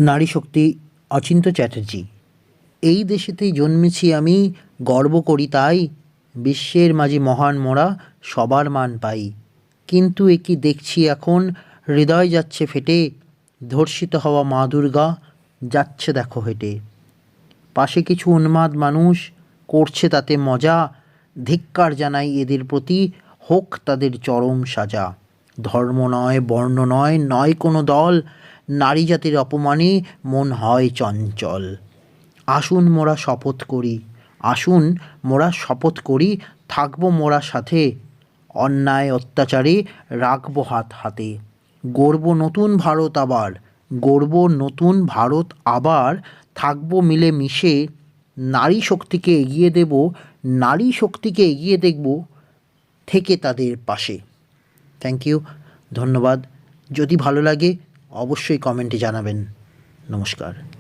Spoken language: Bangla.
নারী শক্তি অচিন্ত্য চ্যাটার্জি। এই দেশেতেই জন্মেছি আমি, গর্ব করি তাই, বিশ্বের মাঝে মহান মোরা সবার মান পাই। কিন্তু এ কি দেখছি এখন, হৃদয় যাচ্ছে ফেটে, ধর্ষিত হওয়া মা দুর্গা যাচ্ছে দেখো হেঁটে। পাশে কিছু উন্মাদ মানুষ করছে তাতে মজা, ধিক্কার জানাই এদের প্রতি, হোক তাদের চরম সাজা। ধর্ম নয়, বর্ণ নয়, নয় কোনো দল, নারী জাতির অপমানে মন হয় চঞ্চল। আসুন মোরা শপথ করি, আসুন মোরা শপথ করি, থাকবো মোরা সাথে, অন্যায় অত্যাচারে রাখবো হাত হাতে। গড়ব নতুন ভারত আবার, গড়ব নতুন ভারত আবার, থাকবো মিলে মিশে, নারী শক্তিকে এগিয়ে দেব, নারী শক্তিকে এগিয়ে দেখব, থেকে তাদের পাশে। থ্যাংক ইউ, ধন্যবাদ। যদি ভালো লাগে অবশ্যই কমেন্টে জানাবেন। নমস্কার।